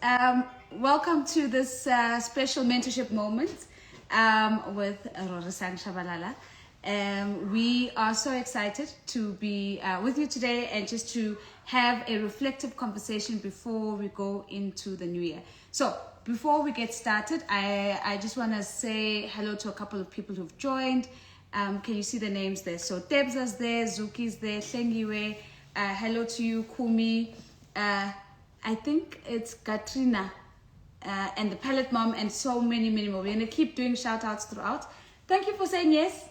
Welcome to this special mentorship moment with Rorisang Tshabalala. We are so excited to be with you today and just to have a reflective conversation before we go into the new year. So before we get started, I just want to say hello to a couple of people who've joined. Can you see the names there? So Debza's there, Zuki's there, Shengiwe. Hello to you, Kumi. I think it's Katrina and the Palette Mom and so many more. We're going to keep doing shout outs throughout. Thank you for saying yes.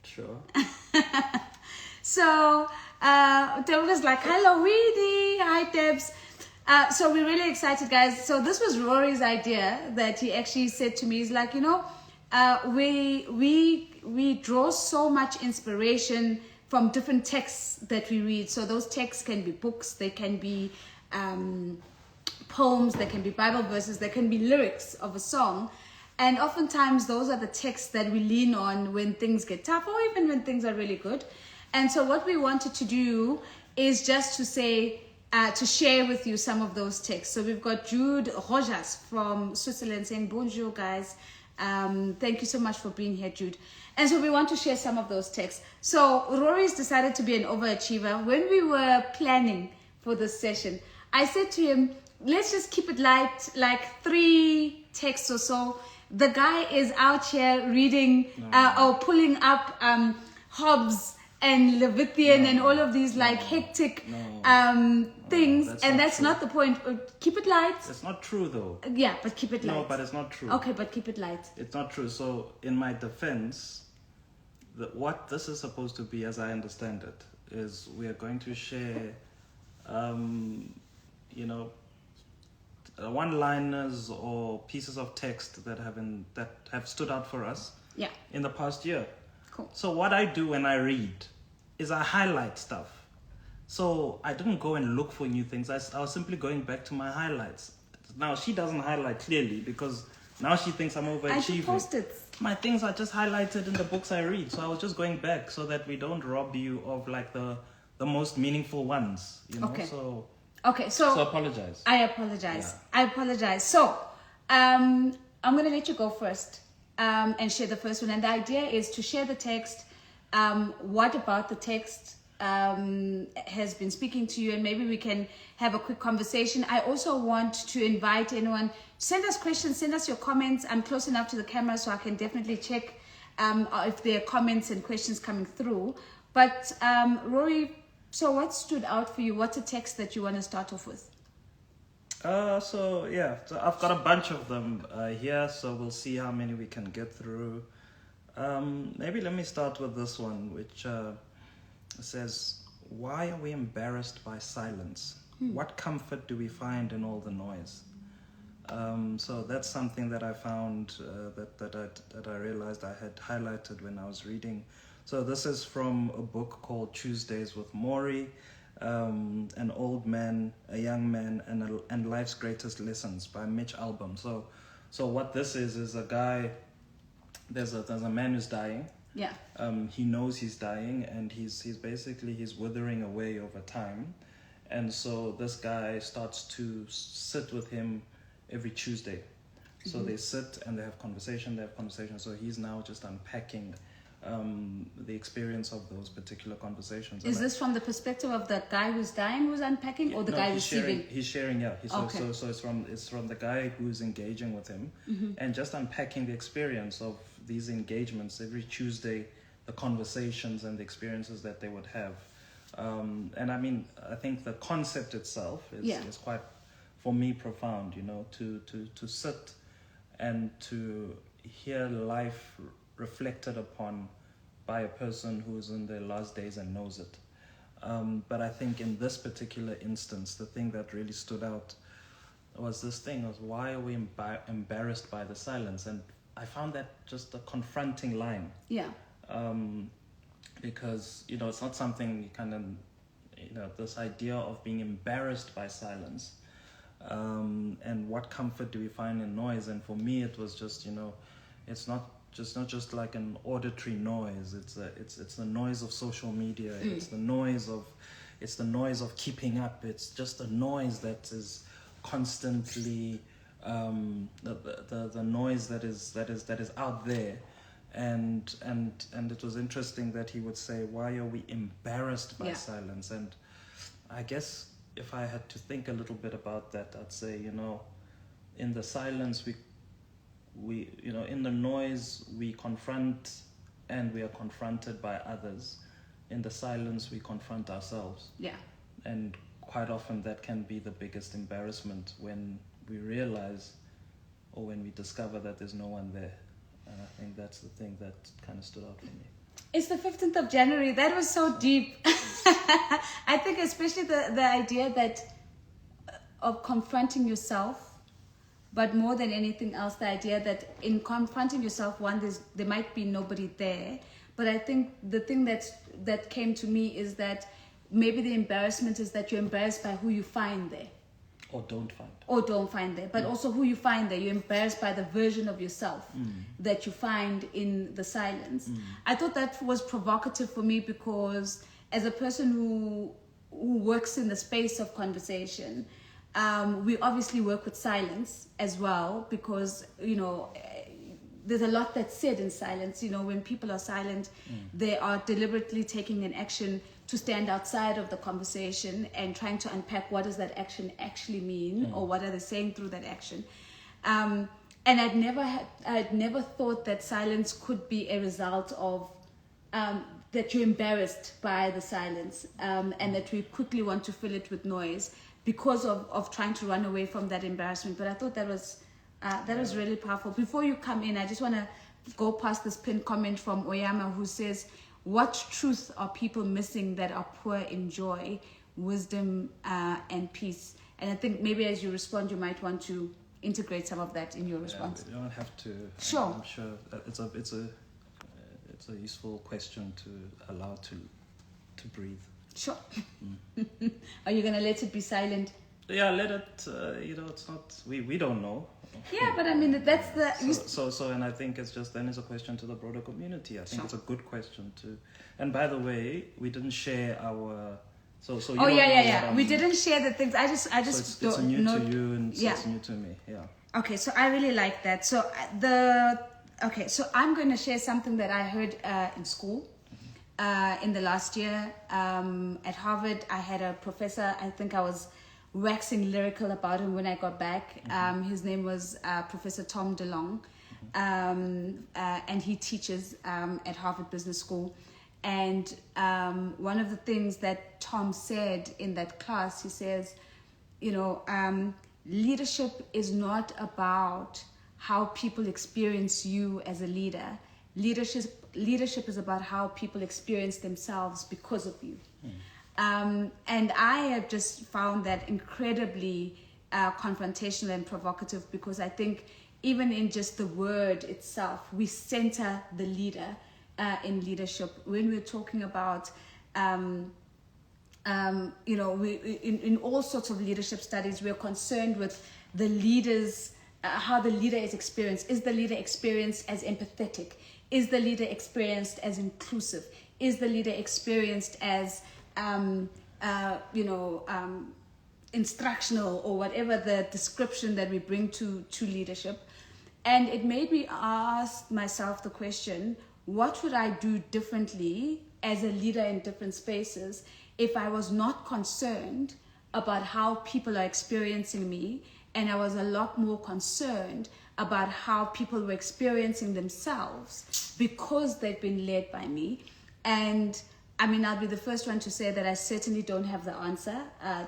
Sure. So Deb was like, hello, Weedy. Hi, Debs. So we're really excited, guys. So this was Rory's idea that he actually said to me. He's like, we draw so much inspiration from different texts that we read. So those texts can be books, they can be poems, they can be Bible verses, they can be lyrics of a song. And oftentimes those are the texts that we lean on when things get tough or even when things are really good. And so what we wanted to do is just to say, to share with you some of those texts. So we've got Jude Rojas from Switzerland saying, bonjour guys. Thank you so much for being here, Jude. And so we want to share some of those texts. So Rory's decided to be an overachiever. When we were planning for this session, I said to him, let's just keep it light, like 3 texts or so. The guy is out here reading or pulling up Hobbes and Leviathan and all of these hectic things, and that's not the point. Keep it light. It's not true though. Yeah, but keep it light. No, but it's not true. Okay, but keep it light. It's not true. So in my defense, what this is supposed to be, as I understand it, is we are going to share, one-liners or pieces of text that have stood out for us. Yeah. In the past year. Cool. So what I do when I read is I highlight stuff. So I didn't go and look for new things. I was simply going back to my highlights. Now she doesn't highlight clearly because now she thinks I'm overachieving. I post-its. My things are just highlighted in the books I read. So I was just going back so that we don't rob you of the most meaningful ones. Okay. So apologize. I apologize. Yeah. I apologize. So I'm going to let you go first. And share the first one. And the idea is to share the text. What about the text has been speaking to you, and maybe we can have a quick conversation. I also want to invite anyone, send us questions, send us your comments. I'm close enough to the camera so I can definitely check if there are comments and questions coming through. But Rory, so what stood out for you? What's a text that you want to start off with? So I've got a bunch of them here, so we'll see how many we can get through. Maybe let me start with this one, which says, why are we embarrassed by silence? What comfort do we find in all the noise? So that's something that I found that I realized I had highlighted when I was reading. So this is from a book called Tuesdays with Maury. An old man, a young man, and life's greatest lessons by Mitch Albom. So what this is a guy. There's a man who's dying. Yeah. He knows he's dying, and he's withering away over time, and so this guy starts to sit with him every Tuesday. So they sit and they have conversation. So he's now just unpacking the experience of those particular conversations. Is this from the perspective of the guy who's dying, who's unpacking, or the guy receiving? He's sharing, yeah. Okay. So it's from the guy who's engaging with him, and just unpacking the experience of these engagements every Tuesday, the conversations and the experiences that they would have. And I mean, I think the concept itself is quite, for me, profound. To sit and to hear life reflected upon by a person who's in their last days and knows it. But I think in this particular instance, the thing that really stood out was why are we embarrassed by the silence? And I found that just a confronting line. Yeah. Because, it's not something you kind of, this idea of being embarrassed by silence. And what comfort do we find in noise? And for me, it was just, it's not just like an auditory noise. It's the noise of social media. It's the noise of keeping up. It's just a noise that is constantly the noise that is out there. And it was interesting that he would say, why are we embarrassed by silence? And I guess if I had to think a little bit about that, I'd say, in the silence we in the noise we confront, and we are confronted by others. In the silence we confront ourselves. Yeah. And quite often that can be the biggest embarrassment, when we realize, or when we discover that there's no one there. And I think that's the thing that kind of stood out for me. It's the 15th of January. That was so deep. I think especially the idea that of confronting yourself, but more than anything else, the idea that in confronting yourself, there might be nobody there. But I think the thing that came to me is that maybe the embarrassment is that you're embarrassed by who you find there. Or don't find there. But also who you find there. You're embarrassed by the version of yourself that you find in the silence. I thought that was provocative for me, because as a person who works in the space of conversation, we obviously work with silence as well, because, there's a lot that's said in silence. When people are silent, they are deliberately taking an action to stand outside of the conversation and trying to unpack what does that action actually mean, or what are they saying through that action. And I'd never thought that silence could be a result of that you're embarrassed by the silence, and that we quickly want to fill it with noise because of trying to run away from that embarrassment. But I thought that was really powerful. Before you come in, I just want to go past this pinned comment from Oyama, who says, what truth are people missing that are poor in joy, wisdom, and peace? And I think maybe as you respond, you might want to integrate some of that in your response. You don't have to. Sure. I'm sure it's a useful question to allow to breathe. Sure. Are you going to let it be silent? Yeah, let it. It's not. We don't know. Yeah, but I mean that's the. So, and I think it's a question to the broader community. I think Sure. It's a good question to. And by the way, we didn't share our. So. You Oh don't know yeah. what We I'm- didn't share the things. I just So it's don't new know. to you, and Yeah. it's new to me. Yeah. Okay, so I really like that. So so I'm going to share something that I heard in school in the last year at Harvard. I had a professor. I think I was waxing lyrical about him when I got back. His name was Professor Tom DeLong, and he teaches at Harvard Business School. And one of the things that Tom said in that class, he says, leadership is not about how people experience you as a leader. Leadership is about how people experience themselves because of you. And I have just found that incredibly confrontational and provocative, because I think even in just the word itself, we center the leader in leadership. When we're talking about, in all sorts of leadership studies, we're concerned with the leaders, how the leader is experienced. Is the leader experienced as empathetic? Is the leader experienced as inclusive? Is the leader experienced as instructional, or whatever the description that we bring to leadership? And it made me ask myself the question, what would I do differently as a leader in different spaces if I was not concerned about how people are experiencing me, and I was a lot more concerned about how people were experiencing themselves because they've been led by me? And I mean, I'll be the first one to say that I certainly don't have the answer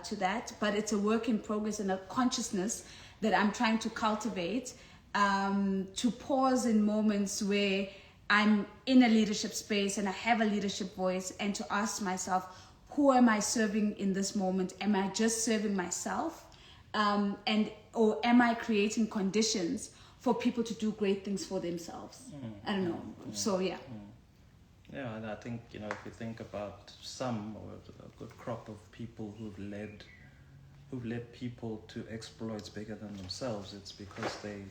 to that, but it's a work in progress and a consciousness that I'm trying to cultivate, to pause in moments where I'm in a leadership space and I have a leadership voice, and to ask myself, who am I serving in this moment? Am I just serving myself? Or am I creating conditions for people to do great things for themselves? I don't know. So yeah. Yeah, and I think, if you think about some, or a good crop of people who've led people to exploits bigger than themselves, it's because they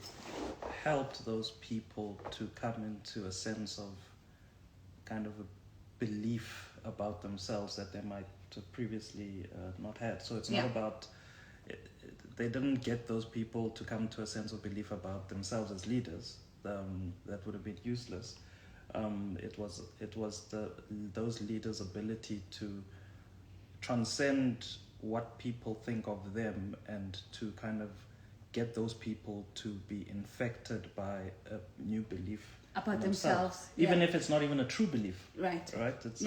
helped those people to come into a sense of kind of a belief about themselves that they might have previously not had. So it's not about they didn't get those people to come to a sense of belief about themselves as leaders. That would have been useless. It was those leaders' ability to transcend what people think of them and to kind of get those people to be infected by a new belief about themselves, even if it's not even a true belief. Right. It's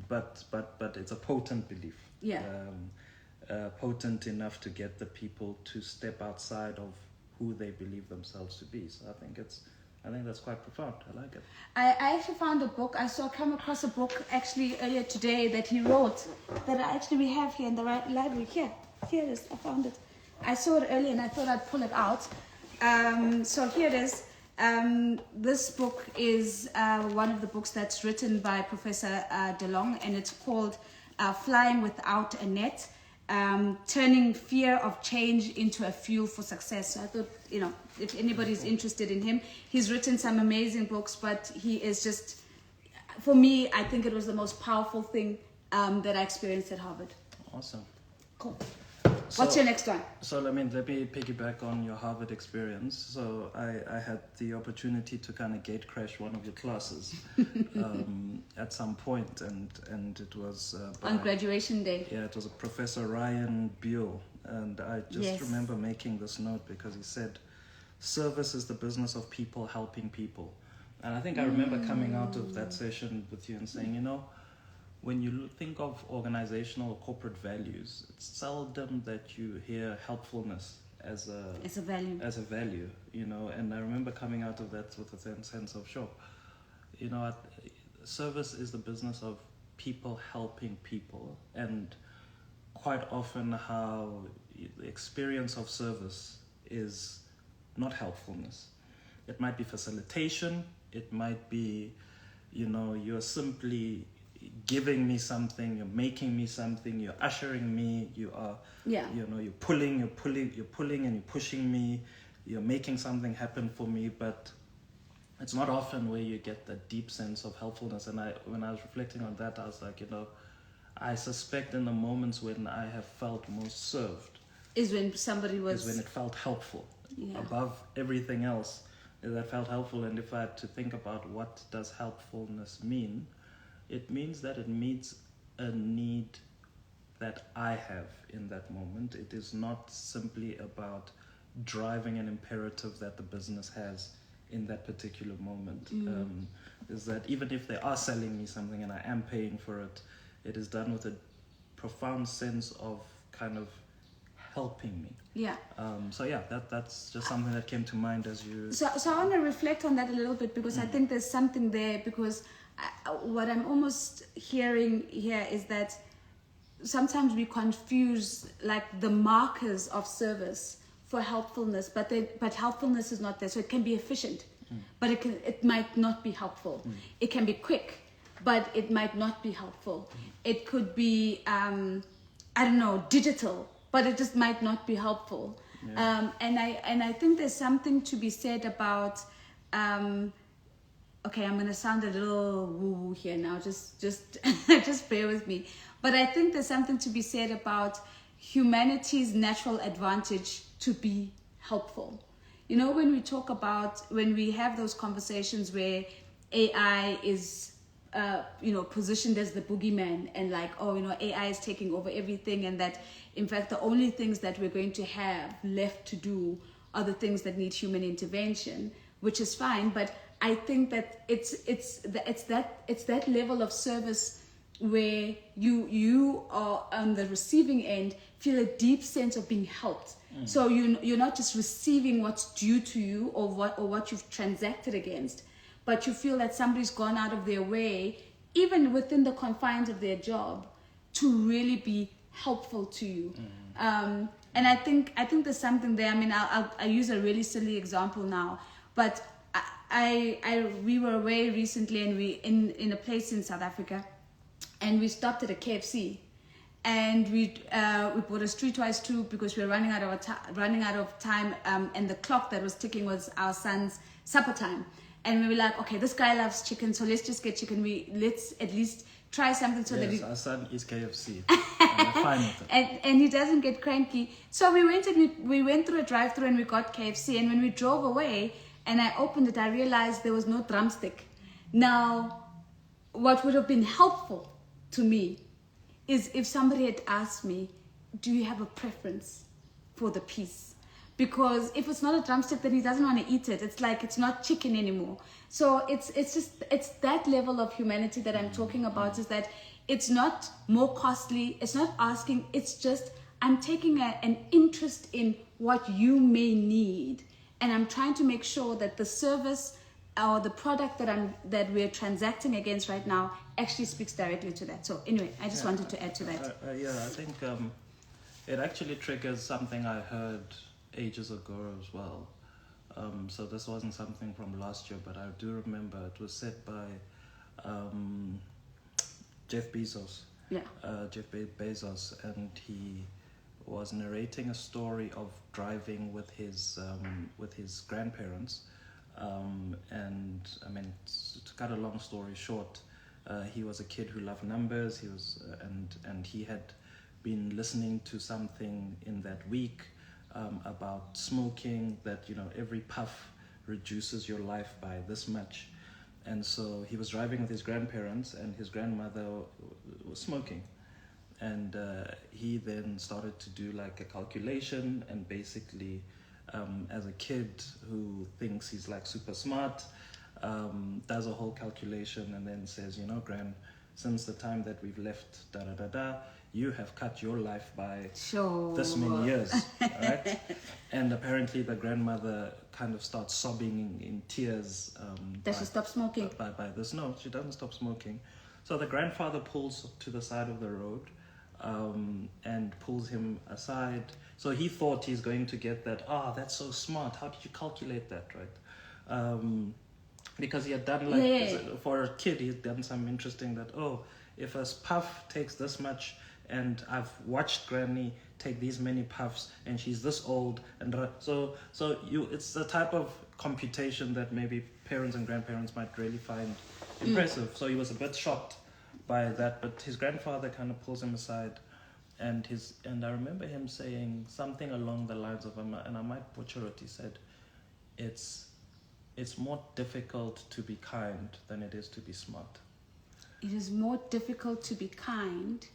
but it's a potent belief. Potent enough to get the people to step outside of who they believe themselves to be. So I think that's quite profound. I like it. I actually found a book. Come across a book actually earlier today that he wrote that we have here in the library. Here it is. I found it. I saw it earlier and I thought I'd pull it out. So here it is. This book is one of the books that's written by Professor DeLong, and it's called Flying Without a Net. Turning fear of change into a fuel for success. So I thought, if anybody's interested in him, he's written some amazing books, but he is just, for me, I think it was the most powerful thing that I experienced at Harvard. Awesome. Cool. What's your next one? So let me piggyback on your Harvard experience. So I had the opportunity to kind of gate crash one of your classes at some point, and it was on graduation day. Yeah, it was a Professor Ryan Buell, and I just remember making this note because he said, "Service is the business of people helping people," and I think I remember coming out of that session with you and saying, when you think of organizational or corporate values, it's seldom that you hear helpfulness as a value, and I remember coming out of that with a sense of shock. Service is the business of people helping people, and quite often how the experience of service is not helpfulness. It might be facilitation, it might be, you're simply giving me something, you're making me something, you're ushering me, you are, you're pulling and you're pushing me, you're making something happen for me, but it's not often where you get that deep sense of helpfulness. And when I was reflecting on that, I was like, I suspect in the moments when I have felt most served is when it felt helpful above everything else. That felt helpful. And if I had to think about what does helpfulness mean, it means that it meets a need that I have in that moment. It is not simply about driving an imperative that the business has in that particular moment. Is that even if they are selling me something and I am paying for it, it is done with a profound sense of kind of helping me. That's just something that came to mind as you... So I want to reflect on that a little bit, because I think there's something there, because what I'm almost hearing here is that sometimes we confuse like the markers of service for helpfulness, but helpfulness is not there. So it can be efficient, but it might not be helpful. It can be quick, but it might not be helpful. It could be digital, but it just might not be helpful. And I think there's something to be said about okay, I'm going to sound a little woo-woo here now, just just bear with me. But I think there's something to be said about humanity's natural advantage to be helpful. When we have those conversations where AI is, positioned as the boogeyman, and like, AI is taking over everything, and that, in fact, the only things that we're going to have left to do are the things that need human intervention, which is fine, but I think that it's that level of service where you are on the receiving end, feel a deep sense of being helped. So you're not just receiving what's due to you or what you've transacted against, but you feel that somebody's gone out of their way, even within the confines of their job, to really be helpful to you. And I think there's something there. I mean, I'll use a really silly example now, but we were away recently, and we in a place in South Africa, and we stopped at a KFC, and we bought a streetwise too, because we were running out of time, and the clock that was ticking was our son's supper time, and we were like, okay, this guy loves chicken, so let's just get chicken. Let's at least try something so that Yes, he, our son is KFC. I'm fine with it. and he doesn't get cranky. So we went and we went through a drive-through and we got KFC. And when we drove away and I opened it, I realized there was no drumstick. Now, what would have been helpful to me is if somebody had asked me, do you have a preference for the piece? Because if it's not a drumstick, then he doesn't want to eat it. It's like it's not chicken anymore. So it's that level of humanity that I'm talking about, is that it's not more costly. It's not asking. It's just I'm taking an interest in what you may need, and I'm trying to make sure that the service or the product that we're transacting against right now actually speaks directly to that. So anyway, I just wanted to add to that. Yeah, I think it actually triggers something I heard ages ago as well. So this wasn't something from last year, but I do remember it was said by Jeff Bezos. Yeah. Jeff Bezos, and he was narrating a story of driving with his grandparents. And I mean, to cut a long story short, he was a kid who loved numbers. He was, and he had been listening to something in that week about smoking, that every puff reduces your life by this much. And so he was driving with his grandparents, and his grandmother was smoking. And he then started to do like a calculation, and basically, as a kid who thinks he's like super smart, does a whole calculation and then says, Gran, since the time that we've left you have cut your life by this many years, right? And apparently the grandmother kind of starts sobbing in tears. Does she stop smoking? By this. No, she doesn't stop smoking. So the grandfather pulls to the side of the road and pulls him aside. So he thought he's going to get that, that's so smart. How did you calculate that, right? Because he had done for a kid, he had done some interesting that, if a puff takes this much, and I've watched Granny take these many puffs, and she's this old, and so it's the type of computation that maybe parents and grandparents might really find impressive. So he was a bit shocked by that, but his grandfather kind of pulls him aside, and I remember him saying something along the lines of, and I might butcher it, he said, it's more difficult to be kind than it is to be smart. It is more difficult to be kind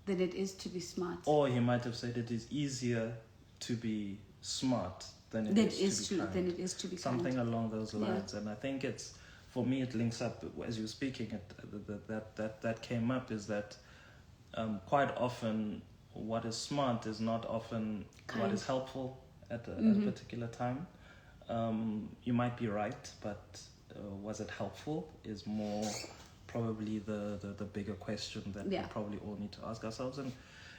than it is to be smart. Or he might have said it is easier to be smart than it is to be kind. Than it is to be Something kind. along those lines. Yeah. And I think for me, it links up, as you were speaking, that came up, is that quite often what is smart is not often kind. What is helpful at a particular time. You might be right, but was it helpful is more probably the bigger question that we probably all need to ask ourselves. And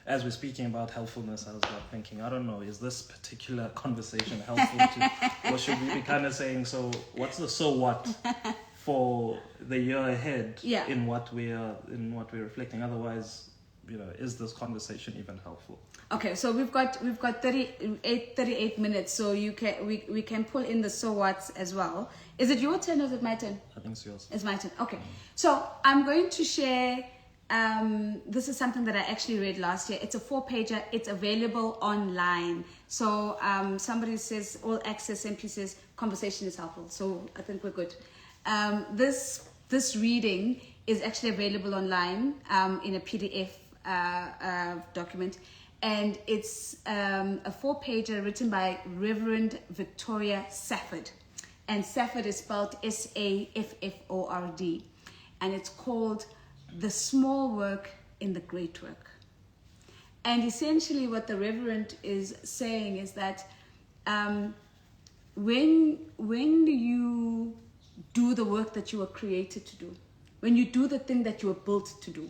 as we're speaking about helpfulness, I was like thinking, I don't know, is this particular conversation helpful to, or should we be kind of saying, so what's the so what for the year ahead in what we're reflecting? Otherwise, is this conversation even helpful? Okay, so we've got 38 minutes, so we can pull in the so what's as well. Is it your turn or is it my turn? I think it's yours. It's my turn. Okay, so I'm going to share. This is something that I actually read last year. It's a 4-pager. It's available online. So somebody says all access. MP says conversation is helpful. So I think we're good. This reading is actually available online in a PDF document. And it's a 4-pager written by Reverend Victoria Safford. And Safford is spelled Safford. And it's called The Small Work in the Great Work. And essentially what the Reverend is saying is that when you do the work that you were created to do, when you do the thing that you were built to do,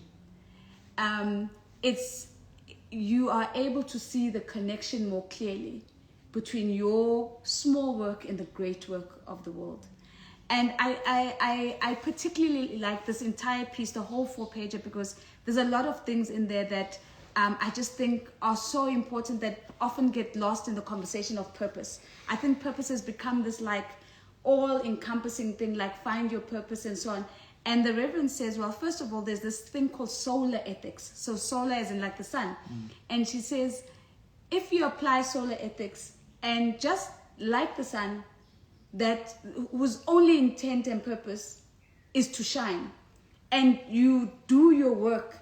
you are able to see the connection more clearly between your small work and the great work of the world. And I particularly like this entire piece, the whole 4-pager, because there's a lot of things in there that I just think are so important that often get lost in the conversation of purpose. I think purpose has become this like all-encompassing thing, like find your purpose and so on. And the Reverend says, well, first of all, there's this thing called solar ethics. So solar as in like the sun. And she says, if you apply solar ethics and just like the sun, that whose only intent and purpose is to shine, and you do your work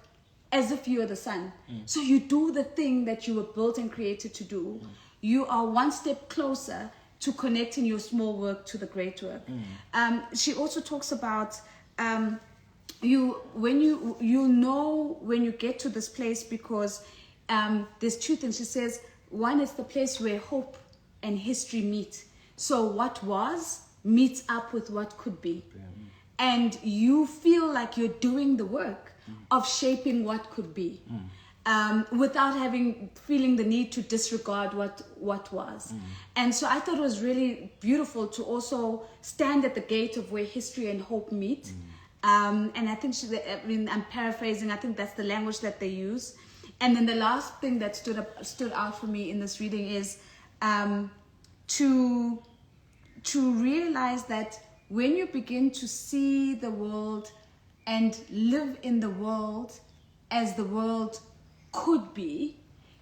as if you're the sun. So you do the thing that you were built and created to do. You are one step closer to connecting your small work to the great work. She also talks about when you get to this place, because there's two things. She says, one is the place where hope and history meet. So what was meets up with what could be. And you feel like you're doing the work of shaping what could be, without feeling the need to disregard what was. And so I thought it was really beautiful to also stand at the gate of where history and hope meet. And I think I'm paraphrasing, I think that's the language that they use. And then the last thing that stood out for me in this reading is to realize that when you begin to see the world and live in the world as the world could be,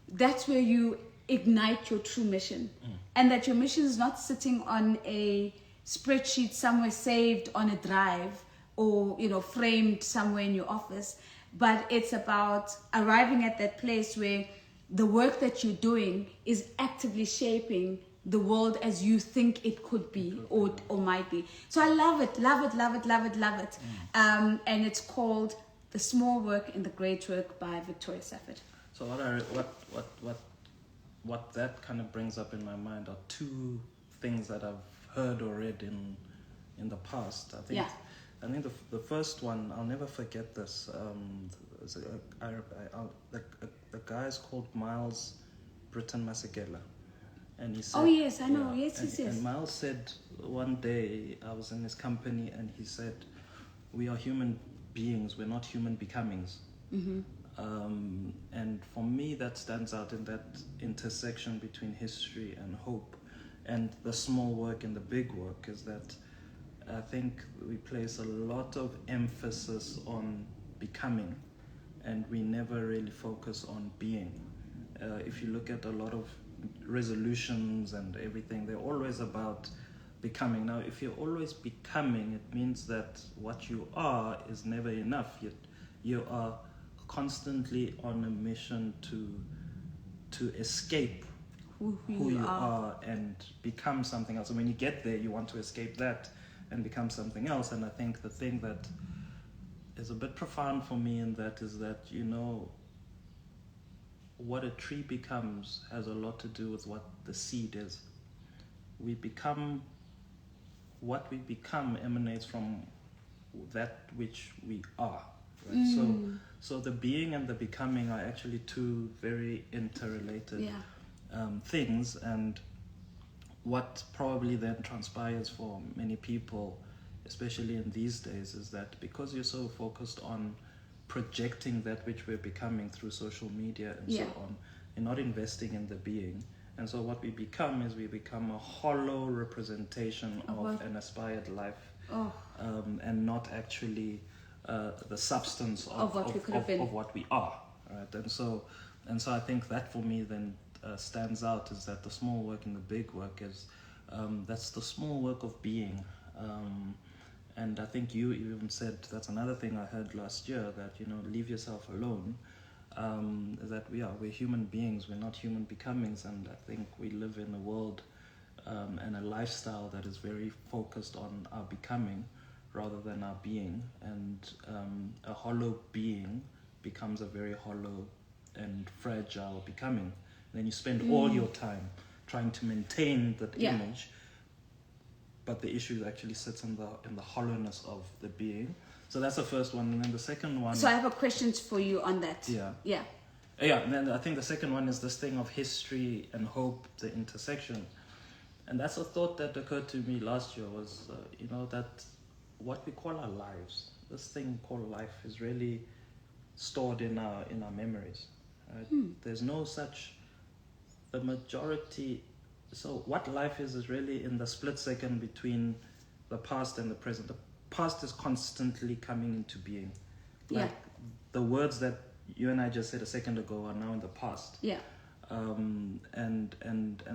that's where you ignite your true mission. And that your mission is not sitting on a spreadsheet somewhere saved on a drive, or framed somewhere in your office, but it's about arriving at that place where the work that you're doing is actively shaping the world as you think it could be or might be. So I love it. And it's called The Small Work in the Great Work by Victoria Safford. So what that kind of brings up in my mind are two things that I've heard or read in the past. I think the first one, I'll never forget this. The guy is called Miles Britton Masekela. And he said, oh yes, I know. Yes. And Miles said one day, I was in his company, and he said, we are human beings, we're not human becomings. And for me, that stands out in that intersection between history and hope. And the small work and the big work is that I think we place a lot of emphasis on becoming, and we never really focus on being. If you look at a lot of resolutions and everything, they're always about becoming. Now, if you're always becoming, it means that what you are is never enough. You are constantly on a mission to escape who you are and become something else. And when you get there, you want to escape that and become something else. And I think the thing that is a bit profound for me in that is that, what a tree becomes has a lot to do with what the seed is. What we become emanates from that which we are. Right? So the being and the becoming are actually two very interrelated things. And what probably then transpires for many people, especially in these days, is that because you're so focused on projecting that which we're becoming through social media and so on, you're not investing in the being. And so what we become is we become a hollow representation of an aspired life, and not actually the substance of what we are. Right? And so I think that for me then stands out, is that the small work and the big work is that's the small work of being. And I think you even said, that's another thing I heard last year, that, leave yourself alone. That we're human beings, we're not human becomings. And I think we live in a world and a lifestyle that is very focused on our becoming rather than our being. And a hollow being becomes a very hollow and fragile becoming. And then you spend all your time trying to maintain that image. But the issue actually sits in the hollowness of the being. So that's the first one. And then the second one... So I have a question for you on that. Yeah, and then I think the second one is this thing of history and hope, the intersection. And that's a thought that occurred to me last year was, that what we call our lives, this thing called life, is really stored in our memories. Right? There's no such... The majority... So what life is really in the split second between the past and the present. past is constantly coming into being. Yeah. Like the words that you and I just said a second ago are now in the past. Yeah. And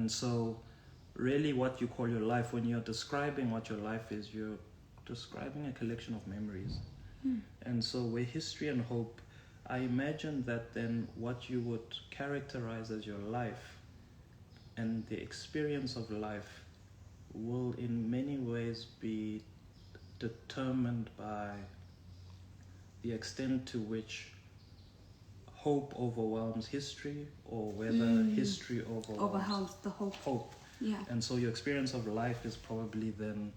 so really what you call your life, when you're describing what your life is, you're describing a collection of memories. And so where history and hope, I imagine that then what you would characterize as your life and the experience of life will in many ways be determined by the extent to which hope overwhelms history, or whether history overwhelms the hope. Yeah. And so your experience of life is probably then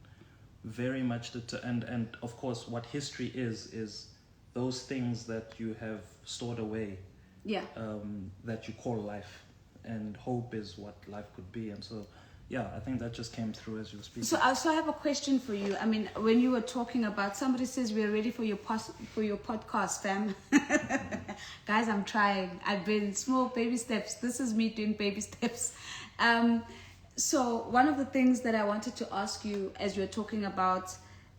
very much and of course what history is those things that you have stored away, that you call life, and hope is what life could be. And so I think that just came through as you were speaking. So I have a question for you. I mean, when you were talking about, somebody says we're ready for your podcast, fam. Guys, I'm trying. I've been small baby steps. This is me doing baby steps. So one of the things that I wanted to ask you as you were talking about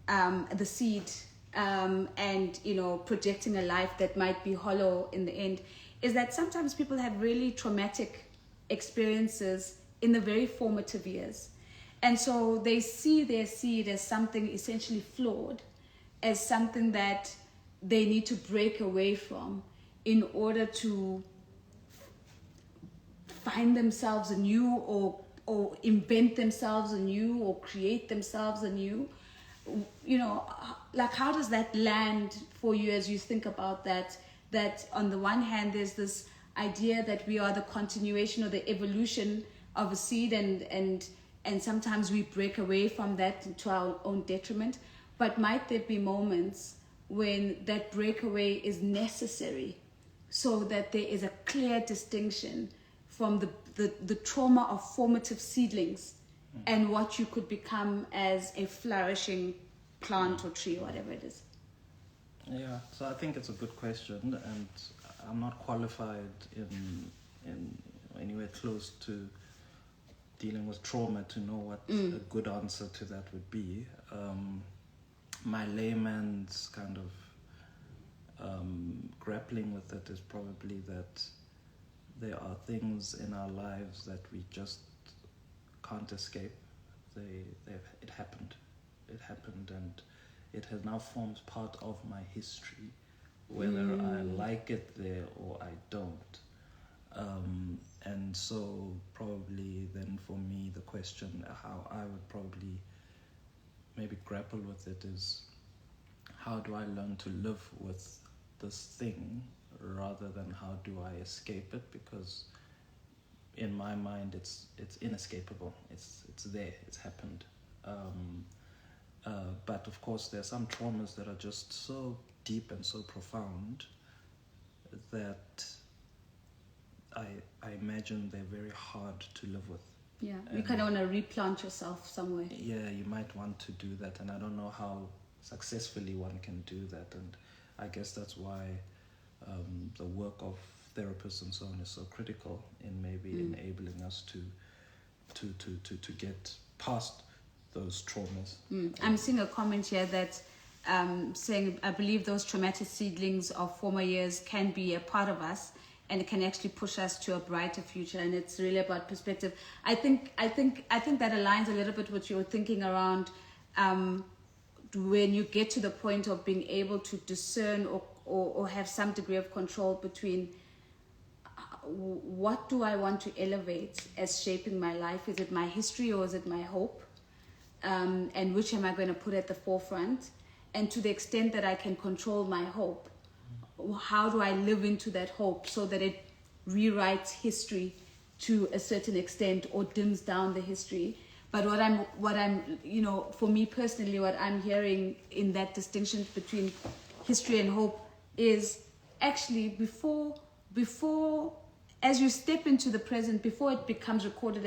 the seed and, you know, projecting a life that might be hollow in the end, is that sometimes people have really traumatic experiences in the very formative years. And so they see their seed as something essentially flawed, as something that they need to break away from in order to find themselves anew, or invent themselves anew, or create themselves anew. You know, like, how does that land for you as you think about that on the one hand there's this idea that we are the continuation or the evolution of a seed, and sometimes we break away from that to our own detriment, but might there be moments when that breakaway is necessary so that there is a clear distinction from the trauma of formative seedlings and what you could become as a flourishing plant or tree, whatever it is? Yeah, so I think it's a good question, and I'm not qualified in anywhere close to dealing with trauma to know what a good answer to that would be. My layman's kind of grappling with it is probably that there are things in our lives that we just can't escape. It happened, and it has now formed part of my history, whether I like it there or I don't. And so probably then for me the question how I would probably maybe grapple with it is, how do I learn to live with this thing rather than how do I escape it? Because in my mind it's inescapable. It's there. It's happened. But of course there are some traumas that are just so deep and so profound that I imagine they're very hard to live with. Yeah, you kind of want to replant yourself somewhere. Yeah, you might want to do that, and I don't know how successfully one can do that. And I guess that's why the work of therapists and so on is so critical in maybe enabling us to get past those traumas. I'm seeing a comment here that saying, I believe those traumatic seedlings of former years can be a part of us, and it can actually push us to a brighter future. And it's really about perspective. I think that aligns a little bit with what you were thinking around when you get to the point of being able to discern or have some degree of control between what do I want to elevate as shaping my life? Is it my history or is it my hope? And which am I going to put at the forefront? And to the extent that I can control my hope, how do I live into that hope so that it rewrites history to a certain extent or dims down the history? But what I'm, you know, for me personally, what I'm hearing in that distinction between history and hope is actually before as you step into the present, before it becomes recorded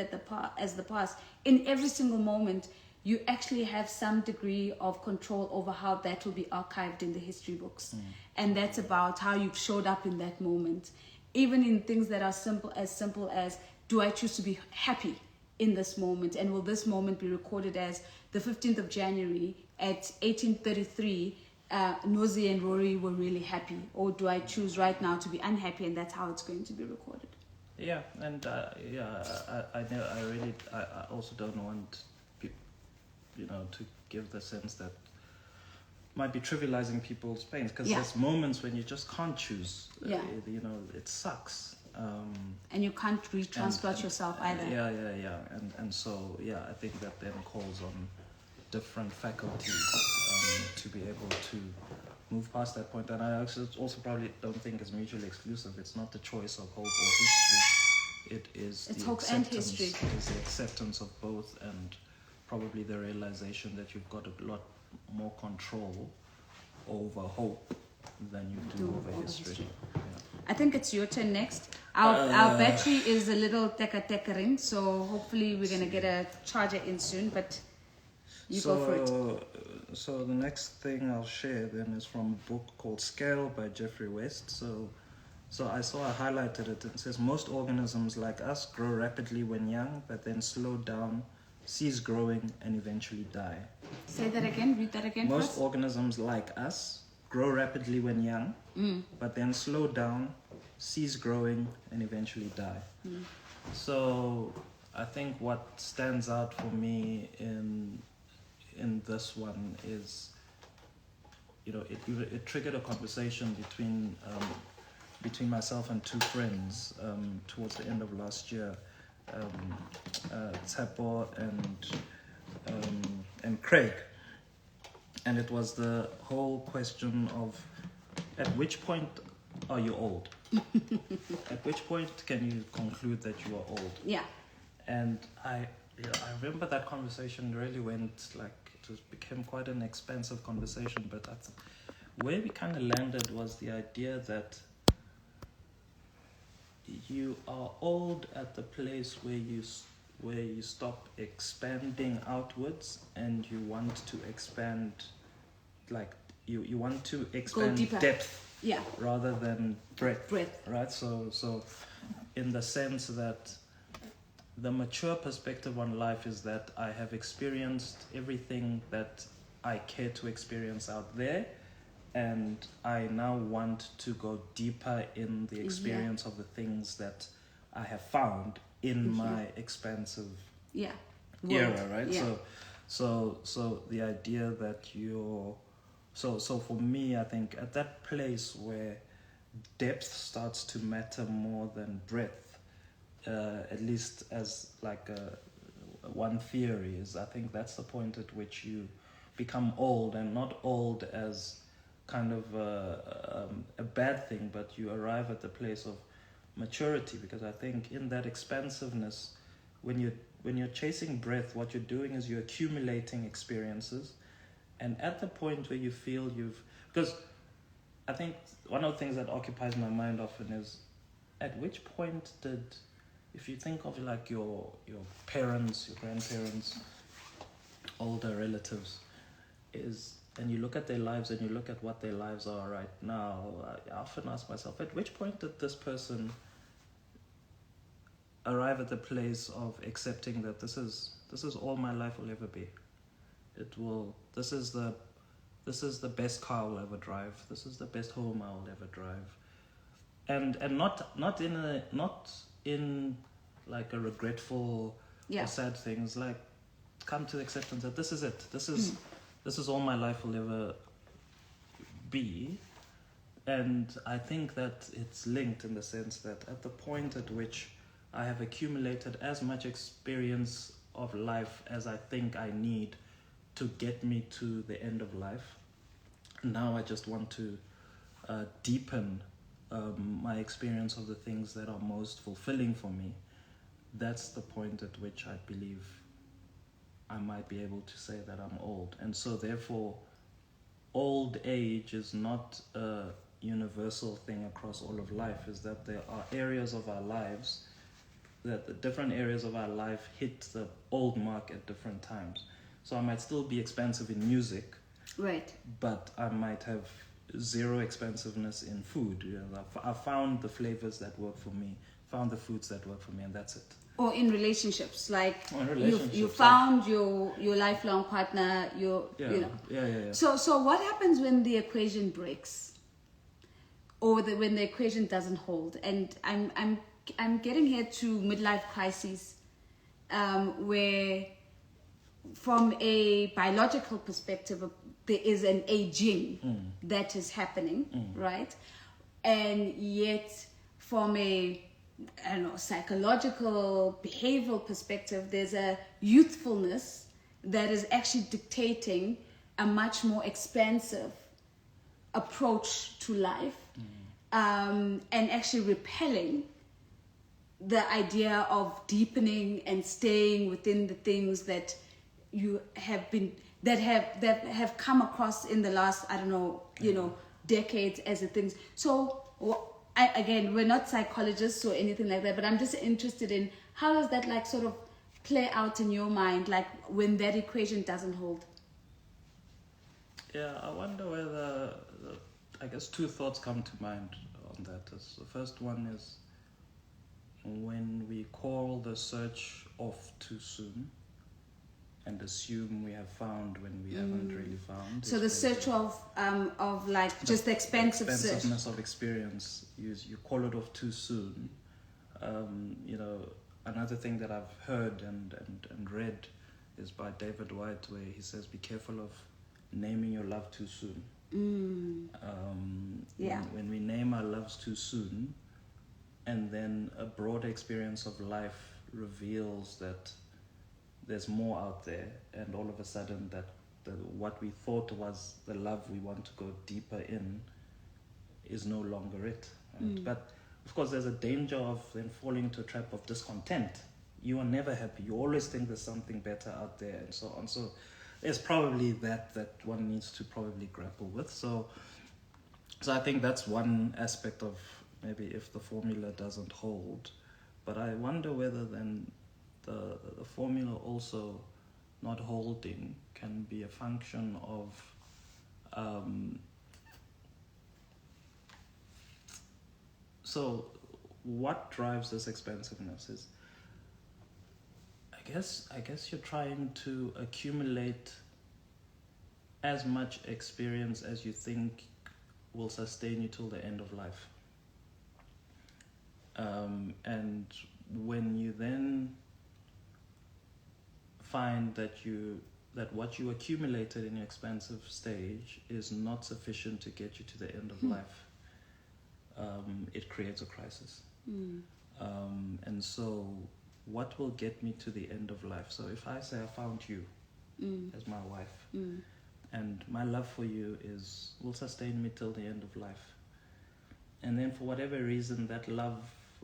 as the past, in every single moment, you actually have some degree of control over how that will be archived in the history books. And that's about how you've showed up in that moment. Even in things that are simple as, do I choose to be happy in this moment? And will this moment be recorded as the 15th of January at 1833, Nosy and Rory were really happy? Or do I choose right now to be unhappy and that's how it's going to be recorded? Yeah, and I also don't want to give the sense that might be trivializing people's pains, because there's moments when you just can't choose. It sucks. And you can't retransport yourself either. And so I think that then calls on different faculties to be able to move past that point. And I also probably don't think it's mutually exclusive. It's not the choice of hope or history. It's the hope and history. It's the acceptance of both, and probably the realization that you've got a lot more control over hope than you do over history. Yeah. I think it's your turn next. Our battery is a little tekering, so hopefully we're going to get a charger in soon, but go for it. So the next thing I'll share then is from a book called Scale by Jeffrey West. So I highlighted it. It says, most organisms like us grow rapidly when young, but then slow down, cease growing, and eventually die. Say that again, read that again. Most organisms like us grow rapidly when young, but then slow down, cease growing, and eventually die. So I think what stands out for me in this one is, it triggered a conversation between myself and two friends towards the end of last year, Tsepo and Craig. And it was the whole question of, at which point are you old? At which point can you conclude that you are old? Yeah. And I remember that conversation really became quite an expensive conversation, but where we kind of landed was the idea that you are old at the place where you stop expanding outwards and you want to expand, like you want to expand depth, rather than breadth. Right? So in the sense that the mature perspective on life is that I have experienced everything that I care to experience out there, and I now want to go deeper in the experience of the things that I have found in my expansive era, right? Yeah. So the idea that so for me, I think at that place where depth starts to matter more than breadth, at least as like one theory is, I think that's the point at which you become old, and not old as kind of a bad thing, but you arrive at the place of maturity, because I think in that expansiveness, when you're chasing breadth, what you're doing is you're accumulating experiences, and at the point where you feel because I think one of the things that occupies my mind often is, at which point if you think of like your parents, your grandparents, older relatives, and you look at their lives and you look at what their lives are right now, I often ask myself, at which point did this person arrive at the place of accepting that this is all my life will ever be? This is the best car I'll ever drive. This is the best home I will ever drive. And not in like a regretful or sad things, like come to the acceptance that this is it. This is all my life will ever be. And I think that it's linked in the sense that at the point at which I have accumulated as much experience of life as I think I need to get me to the end of life, now I just want to deepen my experience of the things that are most fulfilling for me. That's the point at which I believe I might be able to say that I'm old. And so therefore, old age is not a universal thing across all of life, is that there are areas of our lives, that the different areas of our life hit the old mark at different times. So I might still be expansive in music, right? But I might have zero expansiveness in food. I found the flavors that work for me, found the foods that work for me, and that's it. Or in relationships, like Or in relationships, you found your lifelong partner, you know. Yeah. So what happens when the equation breaks, or when the equation doesn't hold? And I'm getting here to midlife crises, where from a biological perspective, there is an aging that is happening, right? And yet, from a psychological, behavioral perspective, there's a youthfulness that is actually dictating a much more expansive approach to life, and actually repelling the idea of deepening and staying within the things that you have been that have come across in the last decades as the things. So again, we're not psychologists or anything like that, but I'm just interested in how does that like sort of play out in your mind, like when that equation doesn't hold. Yeah, I wonder whether I guess two thoughts come to mind on that. The first one is when we call the search off too soon and assume we have found when we haven't really found. So the search of like just the expensiveness of experience, you call it off too soon. Another thing that I've heard and read is by David White, where he says, be careful of naming your love too soon. When we name our loves too soon, and then a broader experience of life reveals that there's more out there, and all of a sudden that what we thought was the love we want to go deeper in is no longer it. Right? But of course there's a danger of then falling into a trap of discontent. You are never happy. You always think there's something better out there, and so on. So there's probably that one needs to probably grapple with. So I think that's one aspect of maybe if the formula doesn't hold. But I wonder whether then the formula also not holding can be a function of so what drives this expansiveness is I guess you're trying to accumulate as much experience as you think will sustain you till the end of life. And when you then find that what you accumulated in your expansive stage is not sufficient to get you to the end of life, it creates a crisis. And so what will get me to the end of life? So if I say I found you as my wife, and my love for you will sustain me till the end of life, and then for whatever reason that love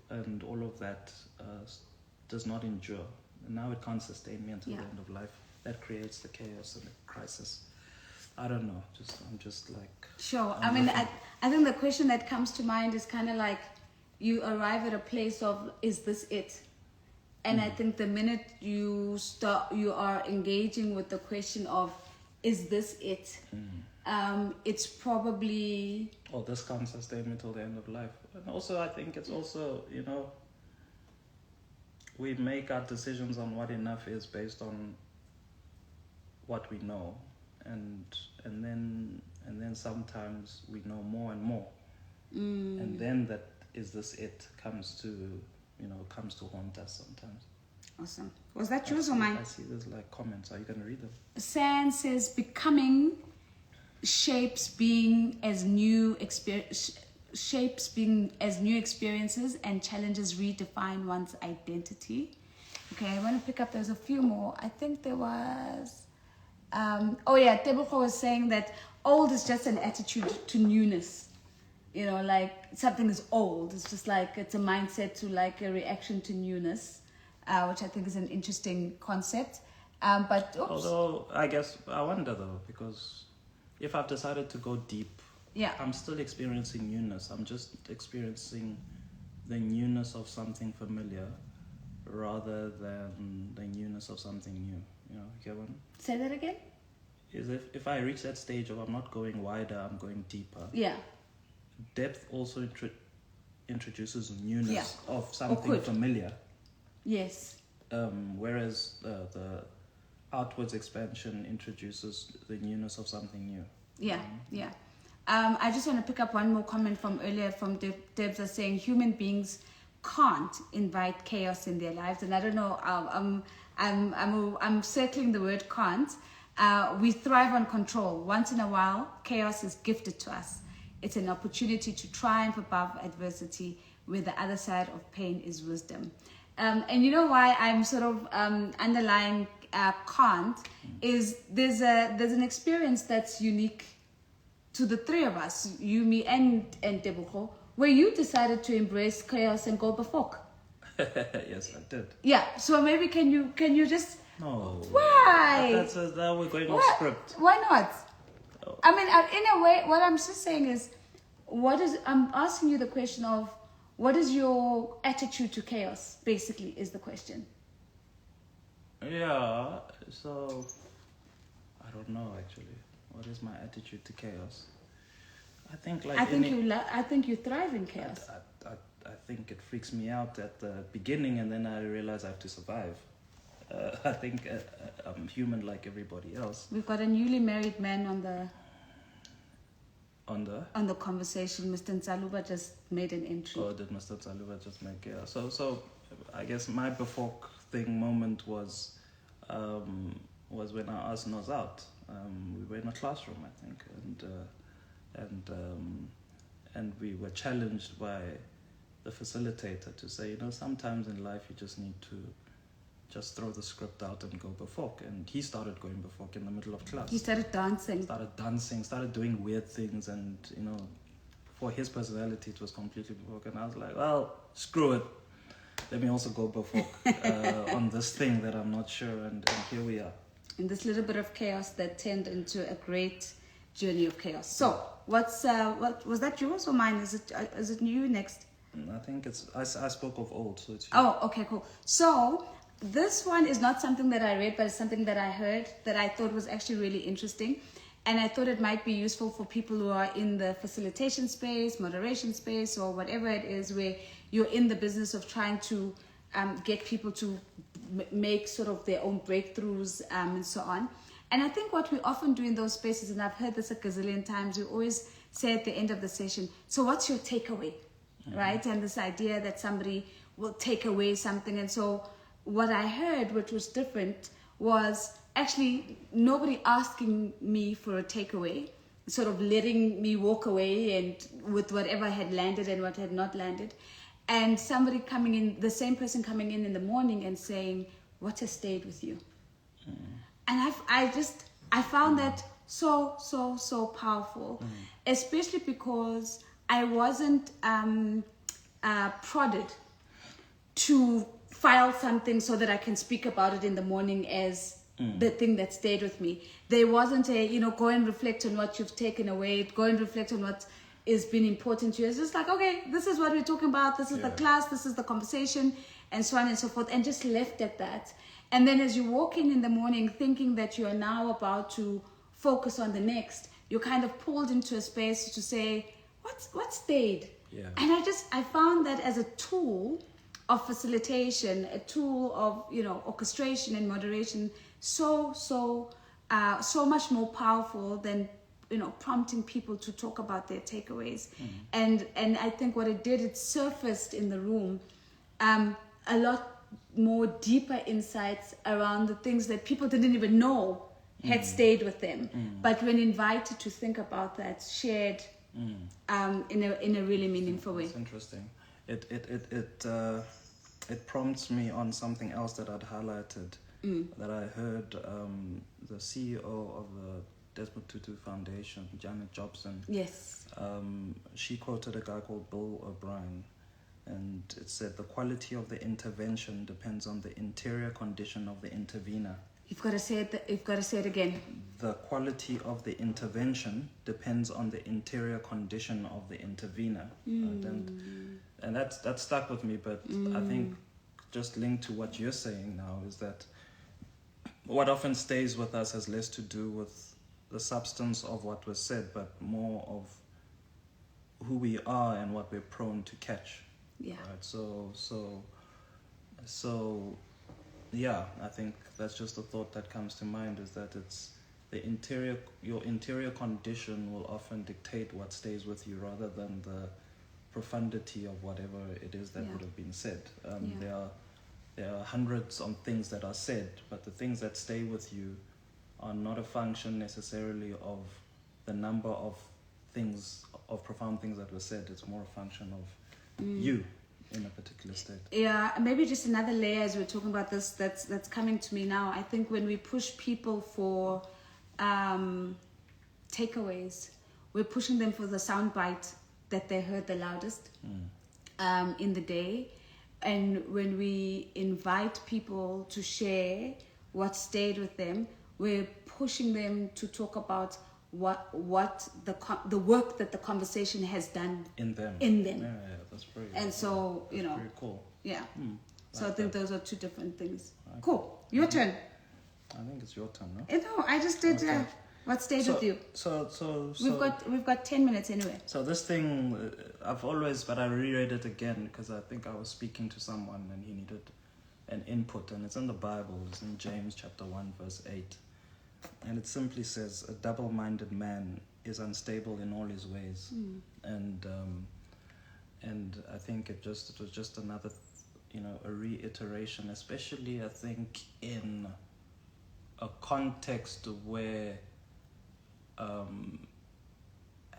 and all of that does not endure, and now it can't sustain me until the end of life, that creates the chaos and the crisis. I don't know, I'm just like... Sure. I mean, I think the question that comes to mind is kind of like you arrive at a place of, is this it? And I think the minute you are engaging with the question of, is this it? It's probably... Oh, this can't sustain me till the end of life. And also, I think it's also, we make our decisions on what enough is based on what we know, and then sometimes we know more and more, and then that is this it comes to haunt us sometimes. Awesome. Was that yours or mine? I see there's like comments. Are you going to read them? San says becoming shapes being as new experiences and challenges redefine one's identity. Okay, I want to pick up, there's a few more. I think there was Tebuko was saying that old is just an attitude to newness. Like something is old, it's just like it's a mindset to like a reaction to newness, which I think is an interesting concept. Although I guess I wonder though, because if I've decided to go deep, I'm still experiencing newness. I'm just experiencing the newness of something familiar rather than the newness of something new. You get one? Say that again? Is if I reach that stage of I'm not going wider, I'm going deeper. Yeah. Depth also introduces newness of something familiar. Yes. Whereas the outwards expansion introduces the newness of something new. Yeah, yeah. I just want to pick up one more comment from earlier from Debs are saying human beings can't invite chaos in their lives, and I don't know. I'm circling the word can't. We thrive on control. Once in a while, chaos is gifted to us. It's an opportunity to triumph above adversity, where the other side of pain is wisdom. And you know why I'm sort of underlying can't is there's an experience that's unique to the three of us, you, me, and Tebuko, where you decided to embrace chaos and go before. Yes, I did. Yeah. So maybe can you just No. why? That's now we're going off script. Why not? Oh. I mean, in a way, what I'm just saying is, I'm asking you the question of what is your attitude to chaos? Basically, is the question. Yeah. So I don't know actually. What is my attitude to chaos? I think like I think you thrive in chaos. I think it freaks me out at the beginning, and then I realize I have to survive. I think I'm human like everybody else. We've got a newly married man on the conversation. Mr. Nsaluba just made an entry. Oh, did Mr. Tsaluba just make it? So I guess my before thing moment was when I asked Nos out. We were in a classroom, I think, and we were challenged by the facilitator to say, sometimes in life you just need to just throw the script out and go before. And he started going before in the middle of class. He started dancing. Started doing weird things, and for his personality it was completely before. And I was like, well, screw it. Let me also go before on this thing that I'm not sure, and here we are. In this little bit of chaos that turned into a great journey of chaos. So, what was that yours or mine? Is it you next? I think I spoke of old, so it's you. Oh, okay, cool. So this one is not something that I read, but it's something that I heard that I thought was actually really interesting, and I thought it might be useful for people who are in the facilitation space, moderation space, or whatever it is, where you're in the business of trying to get people to make sort of their own breakthroughs and so on. And I think what we often do in those spaces, and I've heard this a gazillion times, we always say at the end of the session, so what's your takeaway? Mm-hmm. Right? And this idea that somebody will take away something. And so what I heard, which was different, was actually nobody asking me for a takeaway, sort of letting me walk away and with whatever had landed and what had not landed. And somebody coming in, the same person coming in the morning and saying, what has stayed with you? Mm. And I found that so powerful, especially because I wasn't prodded to file something so that I can speak about it in the morning as the thing that stayed with me. There wasn't a, go and reflect on what you've taken away, go and reflect on what has been important to you. It's just like, okay, this is what we're talking about, this is the class, this is the conversation, and so on and so forth, and just left at that. And then as you walk in the morning thinking that you are now about to focus on the next, you're kind of pulled into a space to say, what stayed? Yeah. And I found that as a tool of facilitation, a tool of, orchestration and moderation, so much more powerful than, prompting people to talk about their takeaways. And I think what it did, it surfaced in the room a lot more deeper insights around the things that people didn't even know had stayed with them. But when invited to think about that, shared in a really meaningful way. That's interesting. It prompts me on something else that I'd highlighted, that I heard the CEO of the Desmond Tutu Foundation, Janet Jobson. Yes. She quoted a guy called Bill O'Brien, and it said, the quality of the intervention depends on the interior condition of the intervener. You've got to say it again. The quality of the intervention depends on the interior condition of the intervener. And that stuck with me, but I think just linked to what you're saying now is that what often stays with us has less to do with the substance of what was said, but more of who we are and what we're prone to catch. Yeah. Right? So So, yeah, I think that's just the thought that comes to mind, is that it's your interior condition will often dictate what stays with you rather than the profundity of whatever it is that would have been said. There are hundreds of things that are said, but the things that stay with you are not a function necessarily of the number of profound things that were said. It's more a function of you in a particular state. Yeah, maybe just another layer as we're talking about this that's coming to me now. I think when we push people for takeaways, we're pushing them for the soundbite that they heard the loudest in the day. And when we invite people to share what stayed with them, we're pushing them to talk about what the work that the conversation has done in them. Yeah, that's very. And so very cool. Yeah. So Like I think that. those are two different things. Cool. Your turn. I think it's your turn, no? No, I just did. Okay. What stayed with you? So We've got 10 minutes anyway. So this thing, but I reread it again because I think I was speaking to someone and he needed an input, and it's in the Bible. It's in James chapter 1 verse 8, and it simply says, "A double-minded man is unstable in all his ways," and I think it was just another, a reiteration, especially I think in a context where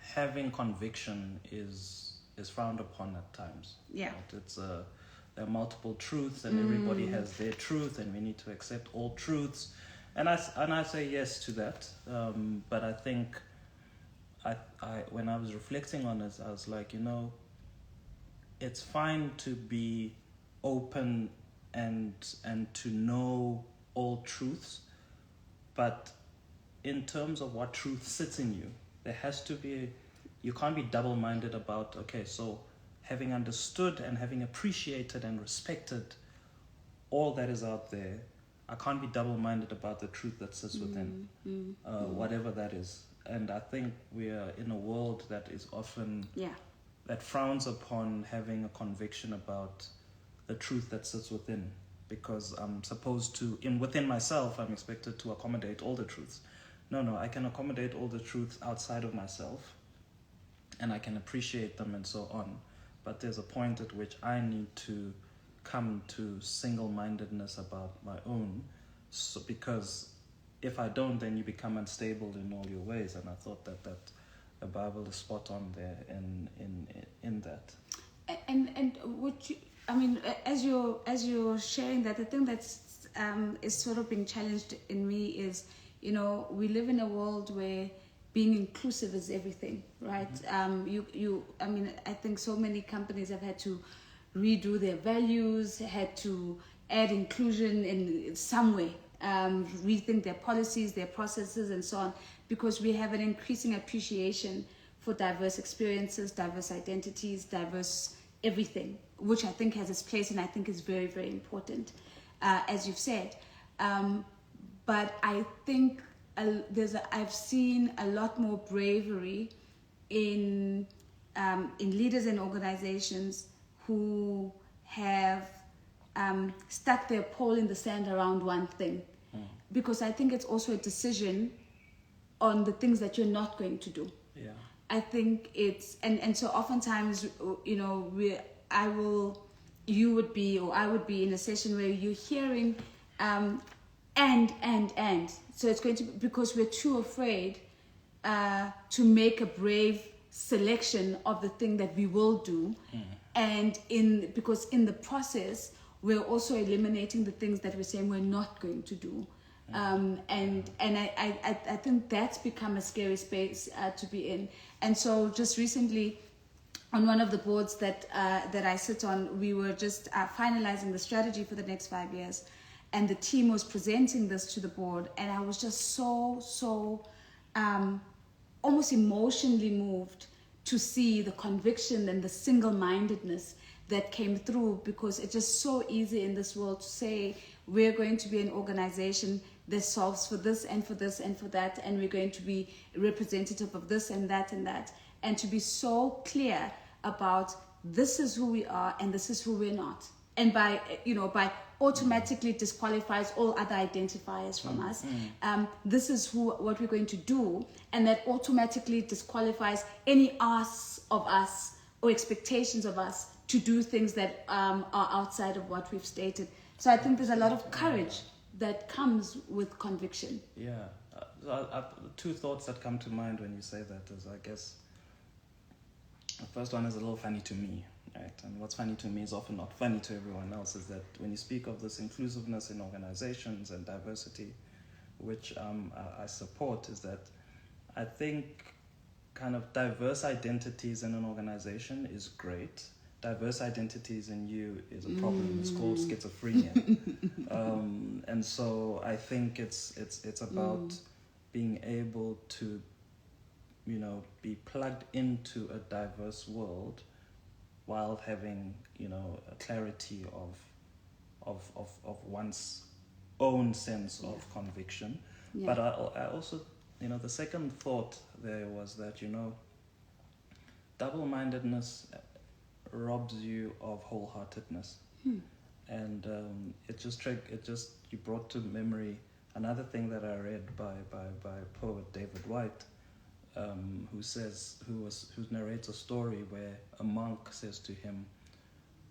having conviction is frowned upon at times. Yeah. Right? It's there are multiple truths, and everybody has their truth, and we need to accept all truths, and I say yes to that. But I think I when I was reflecting on it, I was like, it's fine to be open and to know all truths, but in terms of what truth sits in you, there has to be, you can't be double-minded about, okay, so having understood and having appreciated and respected all that is out there, I can't be double-minded about the truth that sits within, whatever that is. And I think we are in a world that is often, that frowns upon having a conviction about the truth that sits within, because I'm supposed to, within myself, I'm expected to accommodate all the truths. No, I can accommodate all the truths outside of myself, and I can appreciate them and so on. But there's a point at which I need to come to single-mindedness about my own, because if I don't, then you become unstable in all your ways. And I thought that the Bible is spot on there in that. And would you? I mean, as you're sharing that, the thing that's is sort of being challenged in me is, we live in a world where being inclusive is everything, right? I think so many companies have had to redo their values, had to add inclusion in some way, rethink their policies, their processes, and so on, because we have an increasing appreciation for diverse experiences, diverse identities, diverse everything, which I think has its place and I think is very, very important, as you've said. But I think I've seen a lot more bravery in leaders and organizations who have stuck their pole in the sand around one thing, because I think it's also a decision on the things that you're not going to do. Yeah. I think it's and so oftentimes, I would be in a session where you're hearing and so it's going to be, because we're too afraid to make a brave selection of the thing that we will do, and because in the process we're also eliminating the things that we're saying we're not going to do. And I think that's become a scary space to be in. And so just recently, on one of the boards that I sit on, we were just finalizing the strategy for the next 5 years, and the team was presenting this to the board, and I was just so almost emotionally moved to see the conviction and the single-mindedness that came through, because it's just so easy in this world to say we're going to be an organization that solves for this and for this and for that, and we're going to be representative of this and that, and to be so clear about this is who we are and this is who we're not, and by automatically disqualifies all other identifiers from us. This is what we're going to do, and that automatically disqualifies any asks of us or expectations of us to do things that are outside of what we've stated. So I think there's a lot of courage that comes with conviction. Yeah. Two thoughts that come to mind when you say that is, I guess, the first one is a little funny to me, right? And what's funny to me is often not funny to everyone else, is that when you speak of this inclusiveness in organizations and diversity, which I support, is that I think kind of diverse identities in an organization is great. Diverse identities in you is a problem. It's called schizophrenia. And so I think it's about being able to, be plugged into a diverse world while having, a clarity of one's own sense of conviction. Yeah. But I also, the second thought there was that, double-mindedness robs you of wholeheartedness. And you brought to memory another thing that I read by poet David White, who narrates a story where a monk says to him,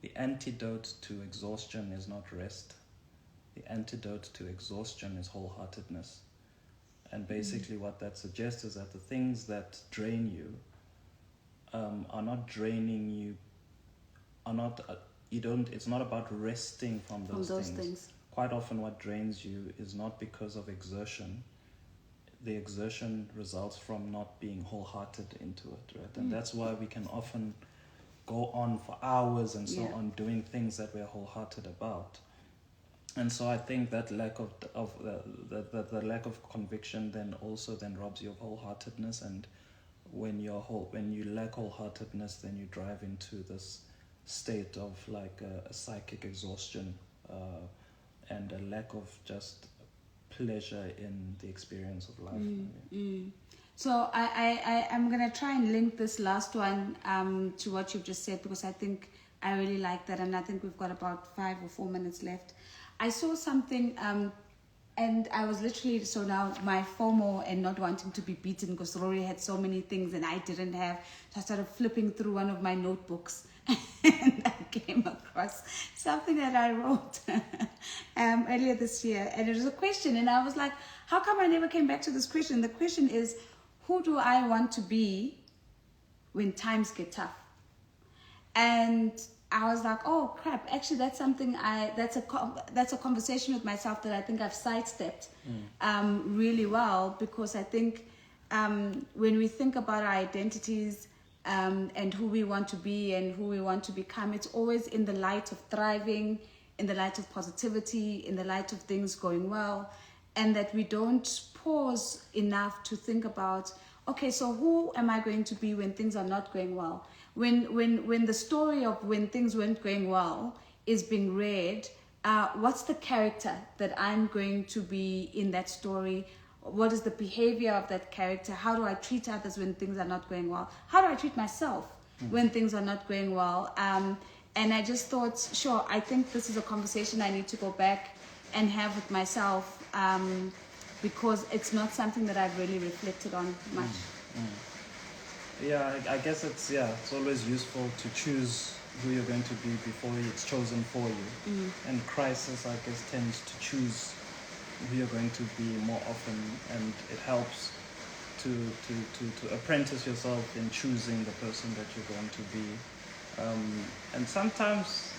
the antidote to exhaustion is not rest. The antidote to exhaustion is wholeheartedness. And basically what that suggests is that the things that drain you are not draining you, it's not about resting from those things. Quite often what drains you is not because of exertion. The exertion results from not being wholehearted into it, right? And that's why we can often go on for hours and so on doing things that we're wholehearted about. And so I think that lack of the lack of conviction then robs you of wholeheartedness. And when you lack wholeheartedness, then you drive into this state of like a psychic exhaustion and a lack of just pleasure in the experience of life. So I'm going to try and link this last one to what you've just said, because I think I really like that, and I think we've got about 5 or 4 minutes left. I saw something and I was literally, so now my FOMO and not wanting to be beaten because Rori had so many things and I didn't have. So I started flipping through one of my notebooks and I came across something that I wrote earlier this year. And it was a question, and I was like, how come I never came back to this question? The question is, who do I want to be when times get tough? And I was like, oh crap, actually that's something that's a conversation with myself that I think I've sidestepped really well, because I think when we think about our identities and who we want to be and who we want to become, it's always in the light of thriving, in the light of positivity, in the light of things going well, and that we don't pause enough to think about, okay, so who am I going to be when things are not going well? When the story of when things weren't going well is being read, what's the character that I'm going to be in that story? What is the behavior of that character? How do I treat others when things are not going well? How do I treat myself when things are not going well? And I just thought, sure, I think this is a conversation I need to go back and have with myself, because it's not something that I've really reflected on much. Yeah, I guess it's always useful to choose who you're going to be before it's chosen for you. And crisis, I guess, tends to choose who you're going to be more often, and it helps to apprentice yourself in choosing the person that you're going to be. And sometimes,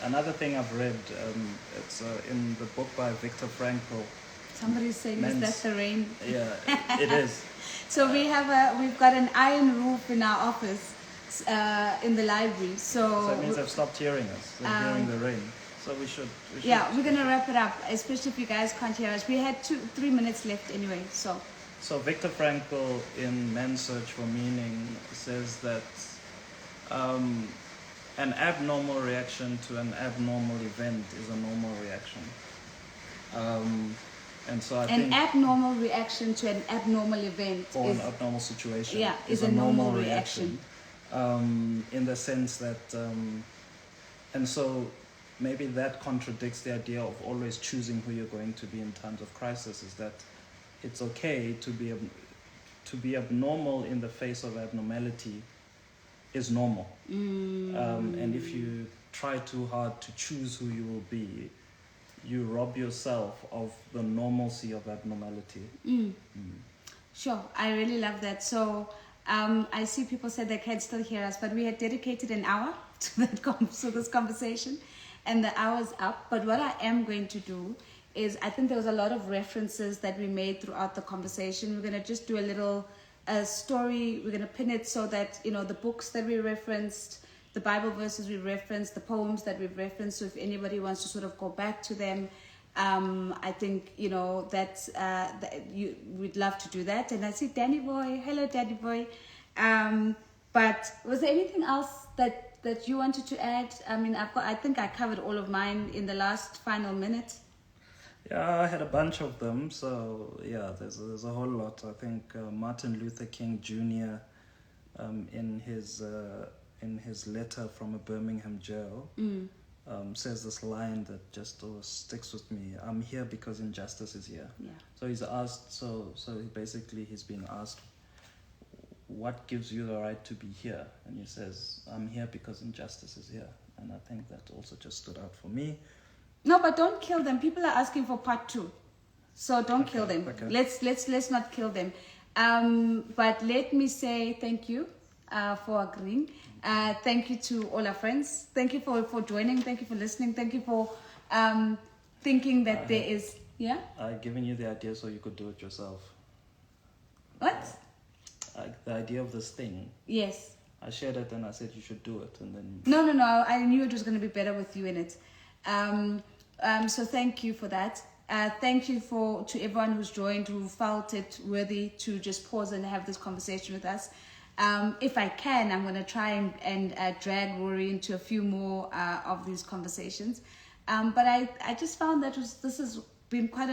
another thing I've read, it's in the book by Viktor Frankl. Somebody's saying, is that the rain? Yeah, it is. So we've got an iron roof in our office, in the library. So it means I've stopped hearing us. They're hearing the rain. So we should. Yeah, we're gonna wrap it up, especially if you guys can't hear us. We had 3 minutes left anyway. So Viktor Frankl in Man's Search for Meaning says that an abnormal reaction to an abnormal event is a normal reaction. And so I think an abnormal reaction to an abnormal event or an abnormal situation is a normal reaction. In the sense that And so maybe that contradicts the idea of always choosing who you're going to be in times of crisis, is that it's okay to be abnormal in the face of abnormality is normal. And if you try too hard to choose who you will be, you rob yourself of the normalcy of abnormality. Sure, I really love that. So I see people said they can still hear us, but we had dedicated an hour to this conversation, and the hour's up. But what I am going to do is, I think there was a lot of references that we made throughout the conversation. We're going to just do a little story. We're going to pin it so that, the books that we referenced, the Bible verses we referenced, the poems that we've referenced. So if anybody wants to sort of go back to them, I think, that's, we'd love to do that. And I see Danny Boy. Hello, Danny Boy. But was there anything else that you wanted to add? I mean, I think I covered all of mine in the last final minute. Yeah, I had a bunch of them. So yeah, there's a whole lot. I think Martin Luther King Jr. In his letter from a Birmingham jail says this line that just always sticks with me. I'm here because injustice is here. Yeah. So he's asked. So he's being asked, what gives you the right to be here? And he says, I'm here because injustice is here. And I think that also just stood out for me. No, but don't kill them. People are asking for part 2. So don't kill them. Okay. Let's not kill them. But let me say thank you for agreeing. Thank you to all our friends. Thank you for joining. Thank you for listening. Thank you for thinking that there is... Yeah? I've given you the idea so you could do it yourself. What? The idea of this thing. Yes. I shared it and I said you should do it, and then... No. I knew it was going to be better with you in it. So thank you for that. Thank you to everyone who's joined, who felt it worthy to just pause and have this conversation with us. If I can, I'm going to try and drag Rory into a few more of these conversations. But I just found that this has been quite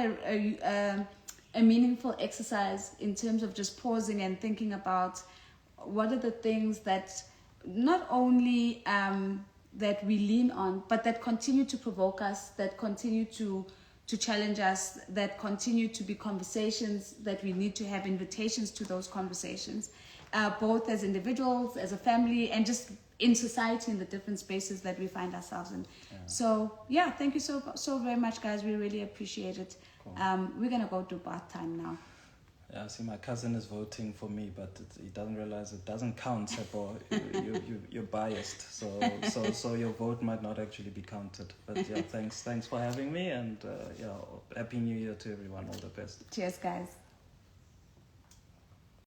a meaningful exercise in terms of just pausing and thinking about what are the things that not only that we lean on, but that continue to provoke us, that continue to challenge us, that continue to be conversations that we need to have, invitations to those conversations, both as individuals, as a family, and just in society, in the different spaces that we find ourselves in. Yeah. So yeah, thank you so very much, guys. We really appreciate it. Cool. We're gonna go to bath time now. Yeah, see, my cousin is voting for me, but he doesn't realize it doesn't count, Seppo. You're biased, so your vote might not actually be counted. But yeah, thanks for having me, and Happy New Year to everyone. All the best. Cheers, guys.